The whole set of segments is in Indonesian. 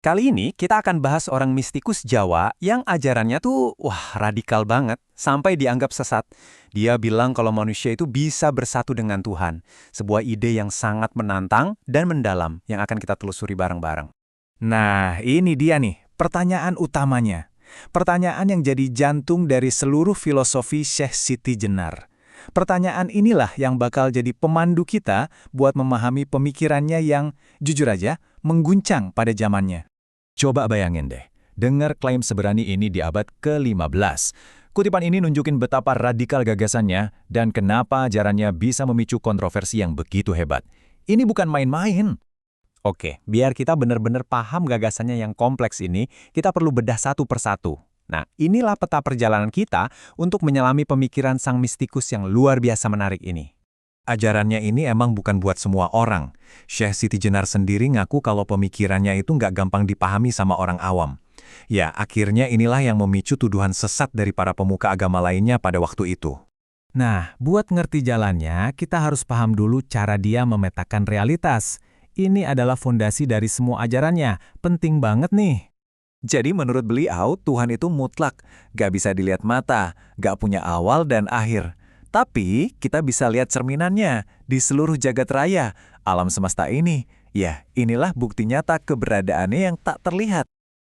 Kali ini kita akan bahas orang mistikus Jawa yang ajarannya tuh radikal banget sampai dianggap sesat. Dia bilang kalau manusia itu bisa bersatu dengan Tuhan. Sebuah ide yang sangat menantang dan mendalam yang akan kita telusuri bareng-bareng. Nah, ini dia nih, pertanyaan utamanya. Pertanyaan yang jadi jantung dari seluruh filosofi Syekh Siti Jenar. Pertanyaan inilah yang bakal jadi pemandu kita buat memahami pemikirannya yang, jujur aja, mengguncang pada zamannya. Coba bayangin deh, dengar klaim seberani ini di abad ke-15. Kutipan ini nunjukin betapa radikal gagasannya dan kenapa ajarannya bisa memicu kontroversi yang begitu hebat. Ini bukan main-main. Oke, biar kita benar-benar paham gagasannya yang kompleks ini, kita perlu bedah satu persatu. Nah, inilah peta perjalanan kita untuk menyelami pemikiran sang mistikus yang luar biasa menarik ini. Ajarannya ini emang bukan buat semua orang. Syekh Siti Jenar sendiri ngaku kalau pemikirannya itu nggak gampang dipahami sama orang awam. Ya, akhirnya inilah yang memicu tuduhan sesat dari para pemuka agama lainnya pada waktu itu. Nah, buat ngerti jalannya, kita harus paham dulu cara dia memetakan realitas. Ini adalah fondasi dari semua ajarannya. Penting banget nih. Jadi menurut beliau, Tuhan itu mutlak. Gak bisa dilihat mata, gak punya awal dan akhir. Tapi kita bisa lihat cerminannya di seluruh jagat raya, alam semesta ini. Ya, inilah bukti nyata keberadaannya yang tak terlihat.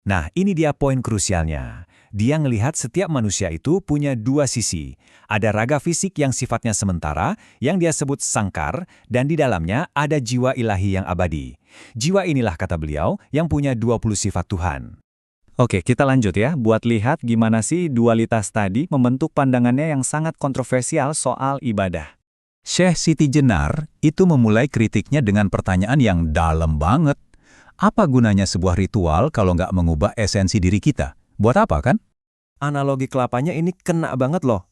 Nah, ini dia poin krusialnya. Dia ngelihat setiap manusia itu punya dua sisi. Ada raga fisik yang sifatnya sementara, yang dia sebut sangkar, dan di dalamnya ada jiwa ilahi yang abadi. Jiwa inilah, kata beliau, yang punya 20 sifat Tuhan. Oke, kita lanjut ya, buat lihat gimana sih dualitas tadi membentuk pandangannya yang sangat kontroversial soal ibadah. Syekh Siti Jenar itu memulai kritiknya dengan pertanyaan yang dalam banget. Apa gunanya sebuah ritual kalau nggak mengubah esensi diri kita? Buat apa kan? Analogi kelapanya ini kena banget loh.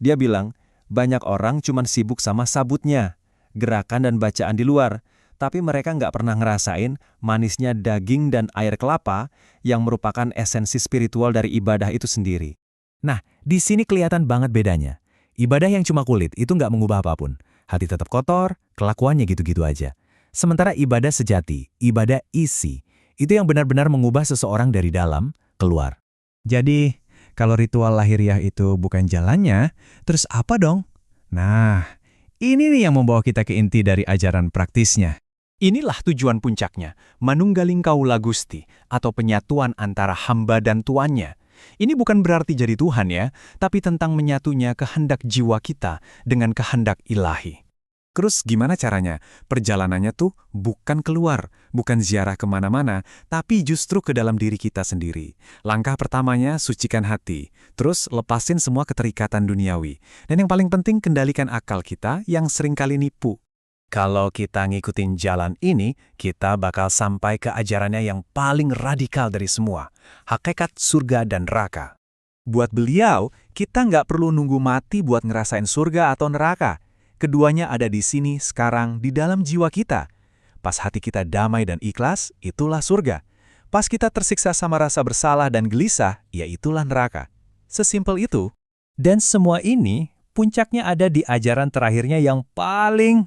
Dia bilang, banyak orang cuman sibuk sama sabutnya, gerakan dan bacaan di luar, tapi mereka nggak pernah ngerasain manisnya daging dan air kelapa yang merupakan esensi spiritual dari ibadah itu sendiri. Nah, di sini kelihatan banget bedanya. Ibadah yang cuma kulit itu nggak mengubah apapun. Hati tetap kotor, kelakuannya gitu-gitu aja. Sementara ibadah sejati, ibadah isi, itu yang benar-benar mengubah seseorang dari dalam keluar. Jadi, kalau ritual lahiriah itu bukan jalannya, terus apa dong? Nah, ini nih yang membawa kita ke inti dari ajaran praktisnya. Inilah tujuan puncaknya, manunggaling kaula Gusti, atau penyatuan antara hamba dan tuannya. Ini bukan berarti jadi Tuhan ya, tapi tentang menyatunya kehendak jiwa kita dengan kehendak ilahi. Terus gimana caranya? Perjalanannya tuh bukan keluar, bukan ziarah kemana-mana, tapi justru ke dalam diri kita sendiri. Langkah pertamanya, sucikan hati. Terus lepasin semua keterikatan duniawi. Dan yang paling penting, kendalikan akal kita yang seringkali nipu. Kalau kita ngikutin jalan ini, kita bakal sampai ke ajarannya yang paling radikal dari semua. Hakikat surga dan neraka. Buat beliau, kita nggak perlu nunggu mati buat ngerasain surga atau neraka. Keduanya ada di sini sekarang di dalam jiwa kita. Pas hati kita damai dan ikhlas, itulah surga. Pas kita tersiksa sama rasa bersalah dan gelisah, ya itulah neraka. Sesimpel itu. Dan semua ini, puncaknya ada di ajaran terakhirnya yang paling,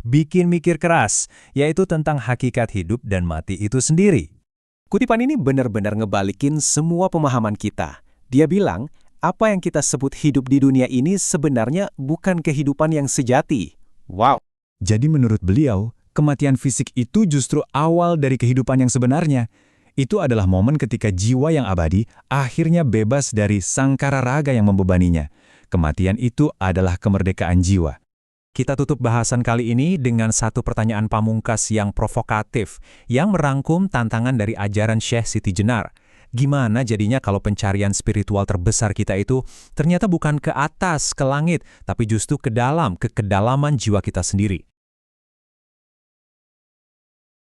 bikin mikir keras, yaitu tentang hakikat hidup dan mati itu sendiri. Kutipan ini benar-benar ngebalikin semua pemahaman kita. Dia bilang, apa yang kita sebut hidup di dunia ini sebenarnya bukan kehidupan yang sejati. Wow. Jadi menurut beliau, kematian fisik itu justru awal dari kehidupan yang sebenarnya. Itu adalah momen ketika jiwa yang abadi akhirnya bebas dari sangkara raga yang membebaninya. Kematian itu adalah kemerdekaan jiwa. Kita tutup bahasan kali ini dengan satu pertanyaan pamungkas yang provokatif, yang merangkum tantangan dari ajaran Syekh Siti Jenar. Gimana jadinya kalau pencarian spiritual terbesar kita itu ternyata bukan ke atas, ke langit, tapi justru ke dalam, ke kedalaman jiwa kita sendiri?